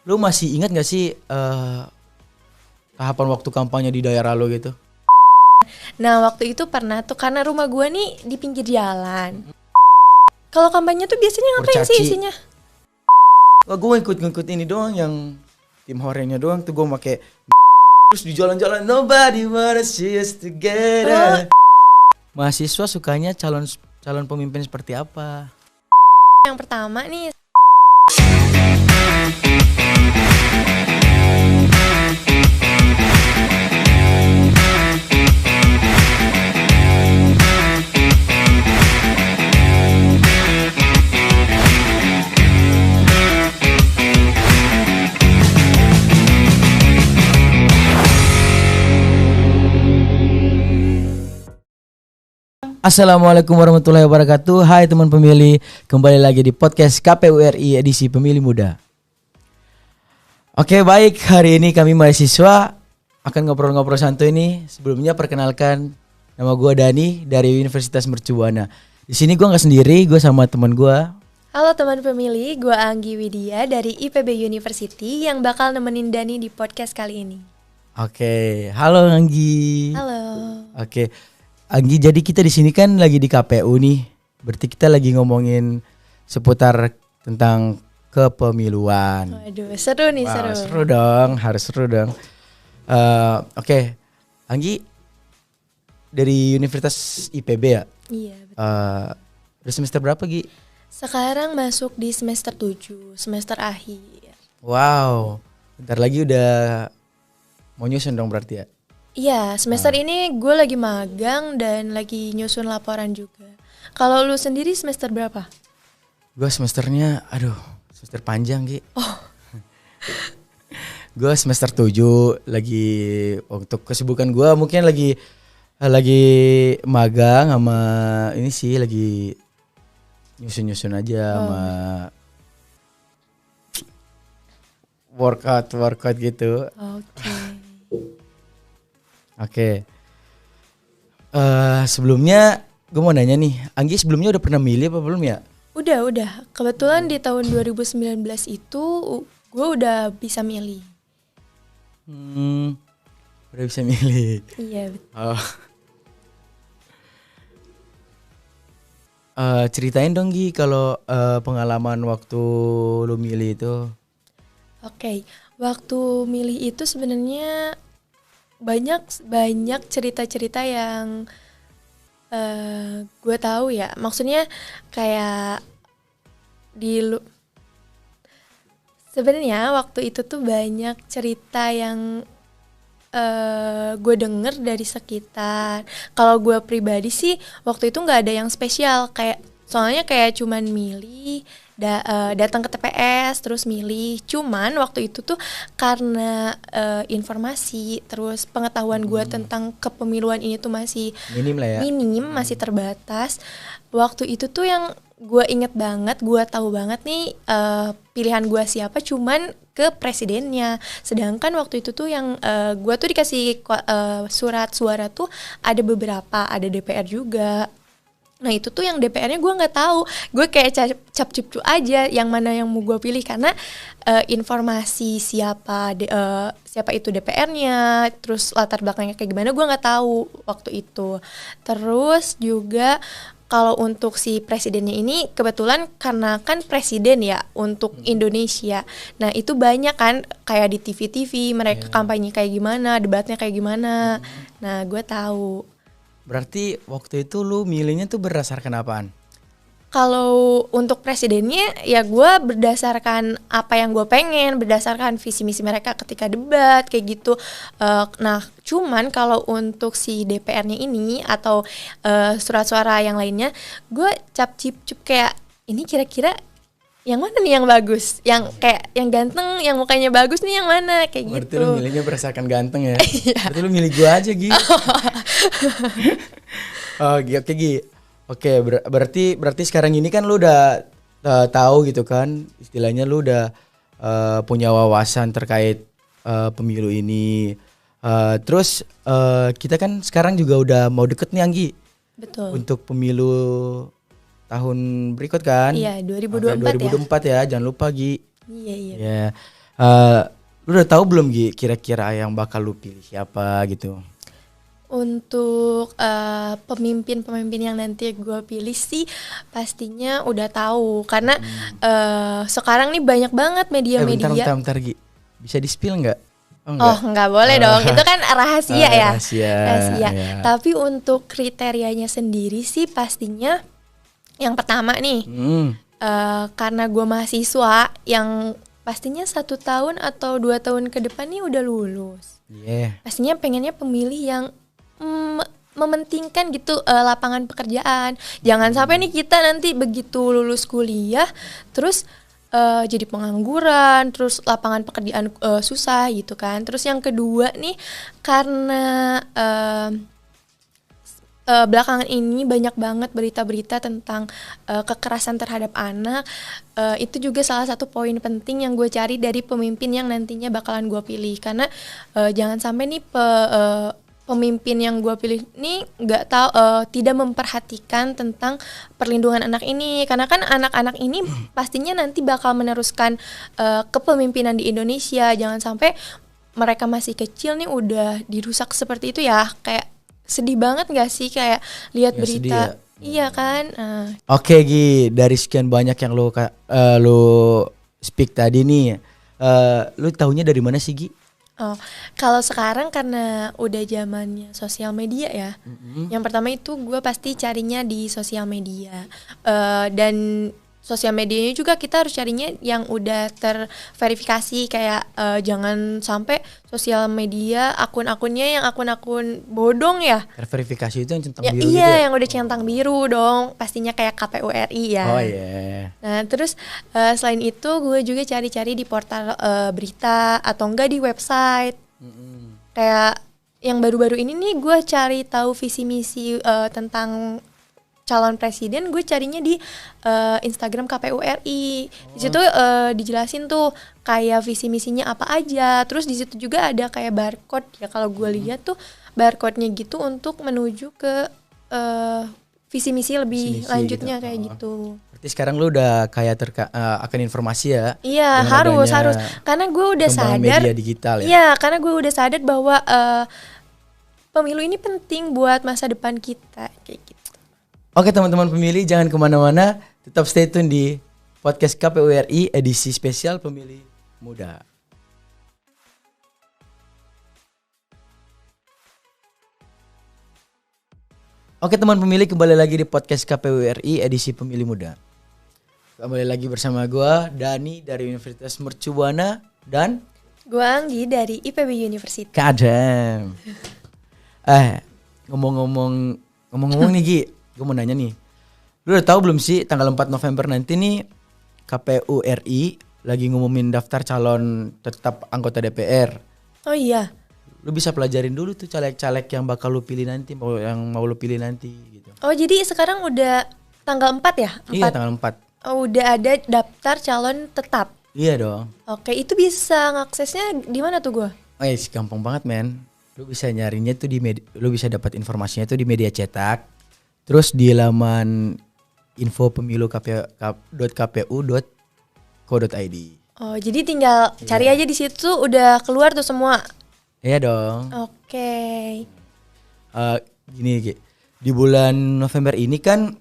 Lu masih ingat gak sih tahapan waktu kampanye di daerah lo gitu? Nah waktu itu pernah tuh karena rumah gue nih di pinggir jalan. Kalau kampanye tuh biasanya ngapain sih Kurcaci. isinya? Wah, gue ngikut ini doang yang tim horenya doang tuh gue make terus di jalan-jalan nobody wanna see us together. Mahasiswa sukanya calon pemimpin seperti apa? Yang pertama nih. Assalamualaikum warahmatullahi wabarakatuh. Hai teman pemilih, kembali lagi di podcast KPU RI edisi Pemilih Muda. Oke, baik, hari ini kami mahasiswa akan ngobrol-ngobrol santuy nih. Sebelumnya perkenalkan, nama gue Dani dari Universitas Mercu Buana. Di sini gue nggak sendiri, gue sama teman gue. Halo teman pemilih, gue Anggi Widya dari IPB University yang bakal nemenin Dani di podcast kali ini. Oke, halo Anggi. Halo. Oke, Anggi, jadi kita di sini kan lagi di KPU nih. Berarti kita lagi ngomongin seputar tentang kepemiluan. Waduh, seru nih, Wow, seru. seru dong, harus seru dong. Oke, Anggi dari Universitas IPB ya? Iya, betul. Udah semester berapa, Gi? Sekarang masuk di semester 7, semester akhir. Wow, bentar lagi udah mau nyusun dong berarti ya? Iya, semester ini gue lagi magang dan lagi nyusun laporan juga. Kalau lu sendiri semester berapa? Gue semesternya, semester panjang, Gi. Gue semester 7, lagi untuk kesibukan gue mungkin lagi magang sama ini sih, lagi nyusun aja sama workout gitu. Oke. Sebelumnya gue mau nanya nih, Anggi sebelumnya udah pernah milih apa belum ya? Udah. Kebetulan di tahun 2019 itu gue udah bisa milih. Udah bisa milih. Iya, betul. Ceritain dong Gi kalau pengalaman waktu lu milih itu. Oke, waktu milih itu sebenarnya banyak cerita-cerita yang gue tahu ya. Maksudnya kayak sebenarnya waktu itu tuh banyak cerita yang gue denger dari sekitar. Kalau gue pribadi sih waktu itu nggak ada yang spesial, soalnya kayak cuman milih datang ke TPS terus milih. Cuman waktu itu tuh karena informasi terus pengetahuan gue tentang kepemiluan ini tuh masih minim, masih terbatas. Waktu itu tuh yang gue inget banget, gue tahu banget nih pilihan gue siapa cuman ke presidennya. Sedangkan waktu itu tuh yang gue tuh dikasih surat suara tuh ada beberapa, ada DPR juga. Nah itu tuh yang DPR-nya gue nggak tahu, gue kayak cap-cipcu aja yang mana yang mau gue pilih karena informasi siapa itu DPR-nya, terus latar belakangnya kayak gimana gue nggak tahu waktu itu. Terus juga kalau untuk si presidennya ini kebetulan karena kan presiden ya untuk Indonesia. Nah itu banyak kan kayak di TV-TV mereka kampanye kayak gimana, debatnya kayak gimana. Nah gue tahu. Berarti waktu itu lu milihnya tuh berdasarkan apaan? Kalau untuk presidennya ya gue berdasarkan apa yang gue pengen, berdasarkan visi misi mereka ketika debat kayak gitu. Nah cuman kalau untuk si DPR-nya ini atau surat suara yang lainnya, gue cap-cip-cup kayak ini kira-kira yang mana nih yang bagus, yang kayak yang ganteng, yang mukanya bagus nih yang mana kayak Berarti gitu. lu milihnya berdasarkan ganteng ya? Berarti lu milih gue aja Gi. Oke Gi. Oke, berarti sekarang ini kan lu udah tahu gitu kan, istilahnya lu udah punya wawasan terkait pemilu ini. Terus kita kan sekarang juga udah mau deket nih Anggi. Betul. Untuk pemilu tahun berikut kan? Iya, 2024 ya. 2024 ya, jangan lupa Gi. Iya. Ya. Lu udah tahu belum Gi kira-kira yang bakal lu pilih siapa gitu? Untuk pemimpin-pemimpin yang nanti gue pilih sih pastinya udah tahu karena sekarang nih banyak banget media-media. Bentar Gi. Bisa di-spill nggak? Oh nggak boleh dong, itu kan rahasia ya. Rahasia. Ya. Tapi untuk kriterianya sendiri sih pastinya yang pertama nih, karena gue mahasiswa yang pastinya 1 tahun atau 2 tahun ke depan nih udah lulus. Pastinya pengennya pemilih yang mementingkan gitu lapangan pekerjaan. Jangan sampai nih kita nanti begitu lulus kuliah terus jadi pengangguran, terus lapangan pekerjaan susah gitu kan. Terus yang kedua nih karena belakangan ini banyak banget berita-berita tentang kekerasan terhadap anak. Itu juga salah satu poin penting yang gue cari dari pemimpin yang nantinya bakalan gue pilih. Karena jangan sampai nih pemimpin yang gue pilih ini nggak tahu tidak memperhatikan tentang perlindungan anak ini, karena kan anak-anak ini pastinya nanti bakal meneruskan kepemimpinan di Indonesia. Jangan sampai mereka masih kecil nih udah dirusak seperti itu ya. Kayak sedih banget nggak sih kayak lihat ya, berita ya. Iya kan. Oke Gi, dari sekian banyak yang lo speak tadi nih, lo taunya dari mana sih Gi? Oh, kalau sekarang karena udah zamannya sosial media ya. Yang pertama itu gue pasti carinya di sosial media. Dan sosial medianya juga kita harus carinya yang udah terverifikasi. Kayak jangan sampai sosial media akun-akunnya yang akun-akun bodong ya. Terverifikasi itu yang centang ya, biru iya, gitu ya? Yang udah centang biru dong. Pastinya kayak KPU RI ya. Oh iya. Nah terus selain itu gue juga cari-cari di portal berita atau enggak di website. Kayak yang baru-baru ini nih gue cari tahu visi misi tentang calon presiden, gue carinya di Instagram KPU RI. Di situ dijelasin tuh kayak visi misinya apa aja. Terus di situ juga ada kayak barcode ya, kalau gue lihat tuh barcode-nya gitu untuk menuju ke visi misi lebih lanjutnya gitu. Kayak gitu. Berarti sekarang lu udah kayak akan informasi ya? Iya, harus. Karena gue udah sadar media digital ya. Iya, karena gue udah sadar bahwa pemilu ini penting buat masa depan kita kayak gitu. Oke teman-teman pemilih, jangan kemana-mana, tetap stay tune di podcast KPU RI edisi spesial Pemilih Muda. Oke teman pemilih, kembali lagi di podcast KPU RI edisi Pemilih Muda. Kembali lagi bersama gue, Dani dari Universitas Mercu Buana dan gue Anggi dari IPB University. Kadang. Ngomong-ngomong nih Gi, gue mau nanya nih, lu udah tahu belum sih tanggal 4 November nanti nih KPU RI lagi ngumumin daftar calon tetap anggota DPR. Oh iya. Lu bisa pelajarin dulu tuh caleg-caleg yang bakal lu pilih nanti, yang mau lu pilih nanti gitu. Oh jadi sekarang udah tanggal 4 ya? 4. Iya tanggal 4. Oh, udah ada daftar calon tetap? Iya dong. Oke, itu bisa ngaksesnya di mana tuh gue? Gampang banget men. Lu bisa nyarinya tuh lu bisa dapat informasinya tuh di media cetak. Terus di laman info pemilu.kpu.co.id. Oh, jadi tinggal cari aja di situ udah keluar tuh semua. Iya dong. Oke. Gini, di bulan November ini kan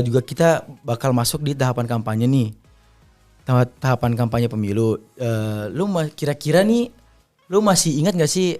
juga kita bakal masuk di tahapan kampanye nih. Tahapan kampanye pemilu. Lu kira-kira nih, lu masih ingat gak sih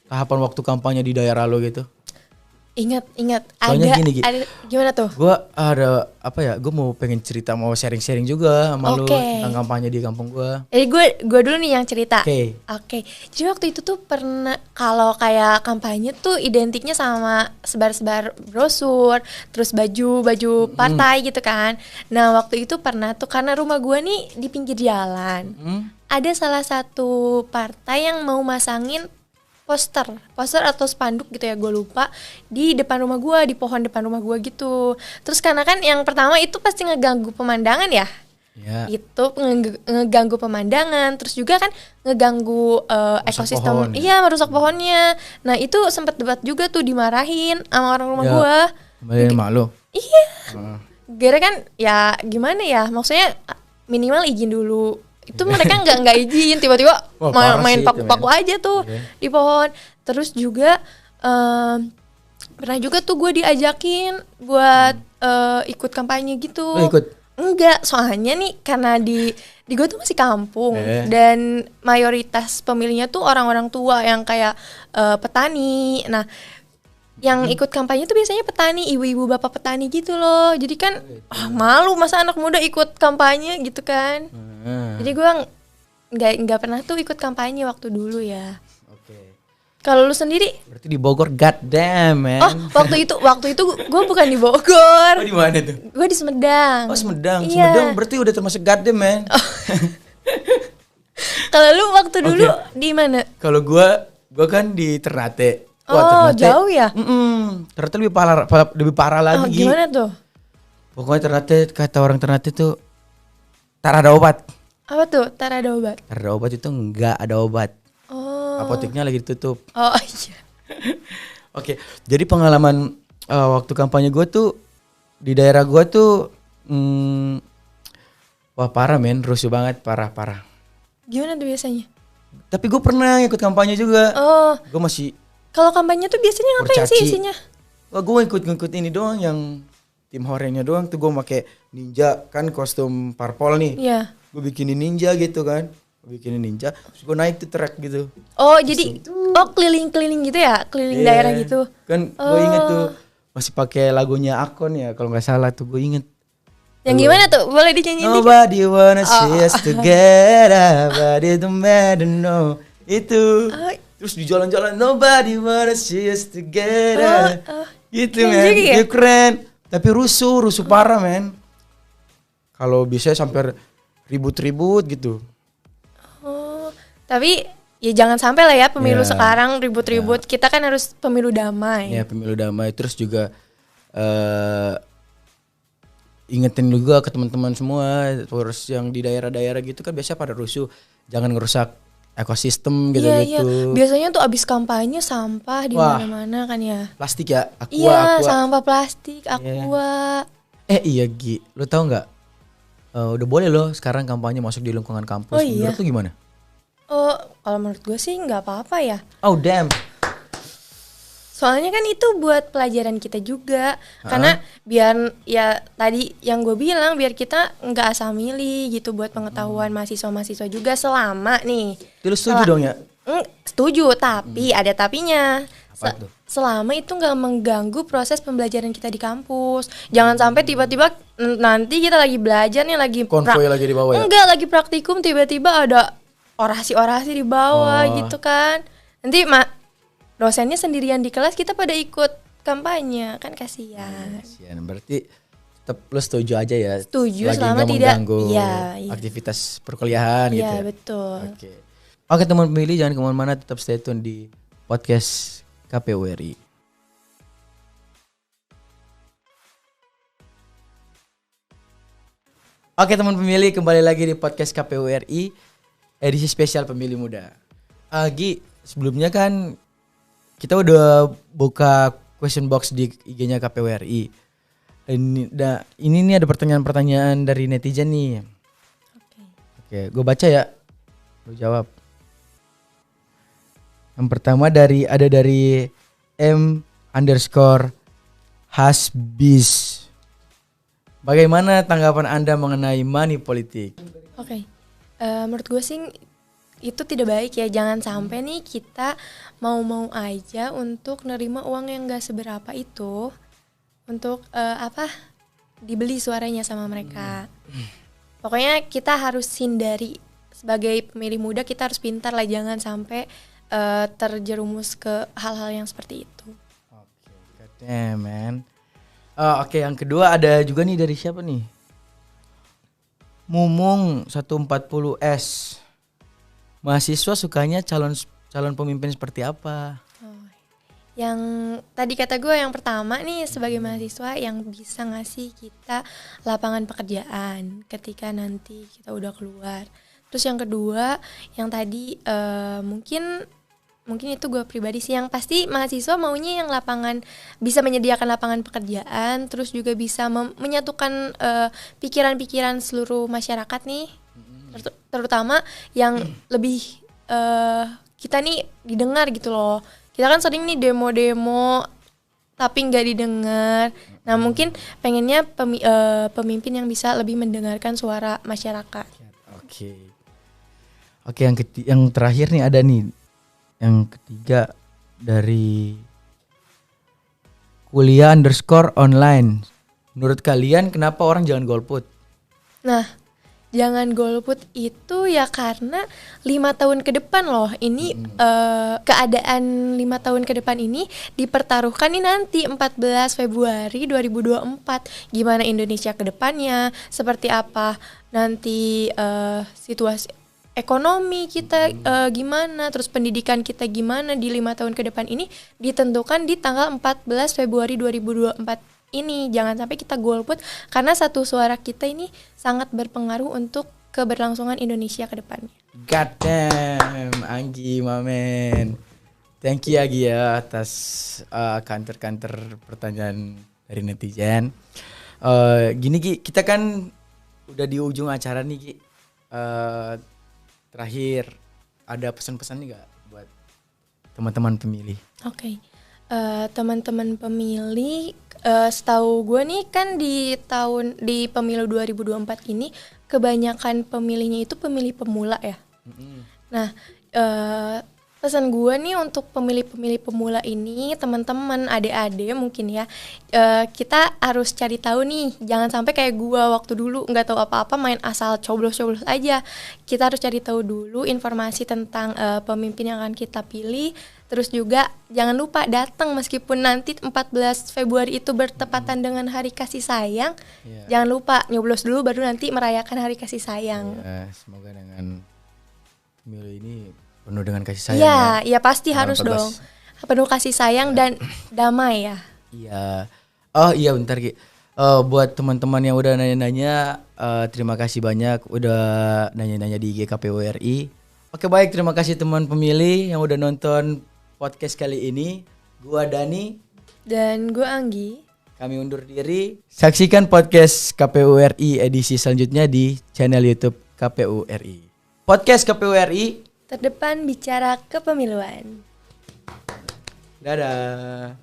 tahapan waktu kampanye di daerah lo gitu? Ingat. Soalnya gini. Gimana tuh? Gue mau pengen cerita, mau sharing-sharing juga sama lu tentang kampanye di kampung gue. Jadi gue dulu nih yang cerita. Oke. Jadi waktu itu tuh pernah, kalau kayak kampanye tuh identiknya sama sebar-sebar brosur, terus baju partai gitu kan. Nah waktu itu pernah tuh, karena rumah gue nih di pinggir jalan. Ada salah satu partai yang mau masangin poster atau spanduk gitu ya, gue lupa, di depan rumah gue, di pohon depan rumah gue gitu. Terus karena kan yang pertama itu pasti ngeganggu pemandangan ya. Itu ngeganggu pemandangan, terus juga kan ngeganggu ekosistem. Iya, merusak pohonnya. Nah itu sempat debat juga tuh, dimarahin sama orang rumah gue. Dimarahin emak lo? Iya. Gara kan ya gimana ya, maksudnya minimal izin dulu itu mereka nggak izin, tiba-tiba Wah, parah main sih itu, paku-paku men. aja tuh Oke. di pohon. Terus juga pernah juga tuh gue diajakin buat ikut kampanye gitu. Lu ikut? Enggak, soalnya nih karena di gue tuh masih kampung dan mayoritas pemilihnya tuh orang-orang tua yang kayak petani. Nah, yang ikut kampanye tuh biasanya petani, ibu-ibu bapak petani gitu loh. Jadi kan malu masa anak muda ikut kampanye gitu kan. Jadi gue nggak pernah tuh ikut kampanye waktu dulu ya. Oke. Kalau lu sendiri? Berarti di Bogor, god damn, man. Oh, waktu itu gue bukan di Bogor. Oh, di mana tuh? Gue di Sumedang. Oh, Sumedang. Iya. Sumedang berarti udah termasuk god damn, man. Kalau lu waktu dulu di mana? Kalau gua kan di Ternate. Oh, jauh ya? Ternate lebih parah lagi. Oh, gimana tuh? Pokoknya Ternate, kata orang Ternate tuh tak ada obat. Apa tuh? Tak ada obat. Tak ada obat itu enggak ada obat. Oh. Apoteknya lagi ditutup. Oh iya. Oke, jadi pengalaman waktu kampanye gue tuh di daerah gue tuh, wah parah men, rusuh banget, parah. Gimana tuh biasanya? Tapi gue pernah ikut kampanye juga. Oh, Gue masih, kalau kampanye tuh biasanya ngapain sih Kurcaci. isinya? wah gue ngikut ini doang yang tim horengnya doang tuh gue pakai ninja kan kostum parpol nih. Iya. Gue bikinin ninja gitu kan, gue bikinin ninja, terus gue naik tuh trek gitu. Oh, jadi keliling-keliling gitu ya? Keliling Iya. daerah gitu. Kan gue inget tuh masih pakai lagunya Akon ya kalau nggak salah tuh gue inget. Yang gimana tuh? Boleh dinyanyiin dikit? Nobody wanna see us together, but it don't matter no. Itu. Terus di jalan-jalan nobody wanna see us together. Gitu keren men, juga ya? ya keren. Tapi rusuh parah men. Kalau bisa sampai ribut-ribut gitu. Oh, tapi ya jangan sampai lah ya pemilu Ya. sekarang ribut-ribut. Kita kan harus pemilu damai. Ya pemilu damai. Terus juga ingetin juga ke teman-teman semua, terus yang di daerah-daerah gitu kan biasa pada rusuh, jangan ngerusak ekosistem Iya, gitu-gitu. Biasanya tuh abis kampanye sampah di Wah. mana-mana kan ya. Plastik ya, Iya, aqua. sampah plastik, aqua. Iya Gi, lu tahu nggak? Udah boleh loh sekarang kampanye masuk di lingkungan kampus. Oh, iya? Menurut lu gimana? Oh, kalau menurut gue sih nggak apa-apa ya. Oh damn. Soalnya kan itu buat pelajaran kita juga. Karena biar ya tadi yang gue bilang biar kita nggak asal milih gitu buat pengetahuan mahasiswa-mahasiswa juga selama nih. Lu setuju dong ya? Setuju, tapi ada tapinya. Apa tuh? Selama itu nggak mengganggu proses pembelajaran kita di kampus. Jangan sampai tiba-tiba nanti kita lagi belajar nih lagi Konvoy lagi di bawah ya? Enggak, lagi praktikum tiba-tiba ada orasi-orasi di bawah gitu kan. Nanti dosennya sendirian di kelas, kita pada ikut kampanye, kan kasihan. Kasian. Berarti tetap lu setuju aja ya? Setuju, Selagi selama nggak tidak mengganggu iya. aktivitas perkuliahan gitu. Iya, Ya? betul. Oke teman pemilih jangan kemana-mana, tetap stay tune di podcast KPU RI. Oke teman pemilih, kembali lagi di podcast KPU RI edisi spesial pemilih muda. Gi, sebelumnya kan kita udah buka question box di IG-nya KPU RI. Ini nih ada pertanyaan-pertanyaan dari netizen nih. Oke, gue baca ya. Lu jawab. Yang pertama ada dari M_hasbis. Bagaimana tanggapan Anda mengenai money politik? Oke. Menurut gue sih itu tidak baik ya. Jangan sampai nih kita mau-mau aja untuk nerima uang yang gak seberapa itu untuk dibeli suaranya sama mereka. Pokoknya kita harus hindari, sebagai pemilih muda kita harus pintar lah, jangan sampai terjerumus ke hal-hal yang seperti itu. Oke, goddamn man. Oke, yang kedua ada juga nih dari siapa nih? Mumung 140S. Mahasiswa sukanya calon pemimpin seperti apa? Yang tadi kata gue yang pertama nih, sebagai mahasiswa yang bisa ngasih kita lapangan pekerjaan ketika nanti kita udah keluar. Terus yang kedua, yang tadi mungkin itu gue pribadi sih, yang pasti mahasiswa maunya yang bisa menyediakan lapangan pekerjaan, terus juga bisa menyatukan pikiran-pikiran seluruh masyarakat nih, terutama yang lebih kita nih didengar gitu loh. Kita kan sering nih demo-demo tapi nggak didengar. Nah mungkin pengennya pemimpin yang bisa lebih mendengarkan suara masyarakat. Oke, yang terakhir nih ada nih, yang ketiga dari kuliah_online. Menurut kalian kenapa orang jangan golput? Nah, jangan golput itu ya karena 5 tahun ke depan loh. Ini keadaan 5 tahun ke depan ini dipertaruhkan nih nanti 14 Februari 2024. Gimana Indonesia ke depannya, seperti apa nanti situasi ekonomi kita gimana, terus pendidikan kita gimana di 5 tahun ke depan ini ditentukan di tanggal 14 Februari 2024 ini. Jangan sampai kita golput karena satu suara kita ini sangat berpengaruh untuk keberlangsungan Indonesia ke depannya. God damn, Anggi Mamen. Thank you Anggi ya atas counter pertanyaan dari netizen. Gini Gi, kita kan udah di ujung acara nih Gi. Terakhir, ada pesan-pesan nih gak buat teman-teman pemilih? Oke. Teman-teman pemilih, setahu gue nih kan di pemilu 2024 ini kebanyakan pemilihnya itu pemilih pemula ya. Nah, pesan gue nih untuk pemilih-pemilih pemula ini, teman-teman, adik-adik mungkin ya, kita harus cari tahu nih, jangan sampai kayak gue waktu dulu nggak tahu apa-apa main asal coblos-coblos aja. Kita harus cari tahu dulu informasi tentang pemimpin yang akan kita pilih. Terus juga jangan lupa datang meskipun nanti 14 Februari itu bertepatan dengan Hari Kasih Sayang. Jangan lupa nyoblos dulu baru nanti merayakan Hari Kasih Sayang. Semoga dengan pemilu ini penuh dengan kasih sayang. Iya pasti harus 14. Dong. Penuh kasih sayang dan damai ya. Iya. Oh iya bentar Ki. Buat teman-teman yang udah nanya-nanya, terima kasih banyak udah nanya-nanya di IG KPU RI. Oke baik, terima kasih teman pemilih yang udah nonton podcast kali ini. Gua Dani dan gua Anggi. Kami undur diri. Saksikan podcast KPU RI edisi selanjutnya di channel YouTube KPU RI. Podcast KPU RI terdepan bicara kepemiluan. Dadah.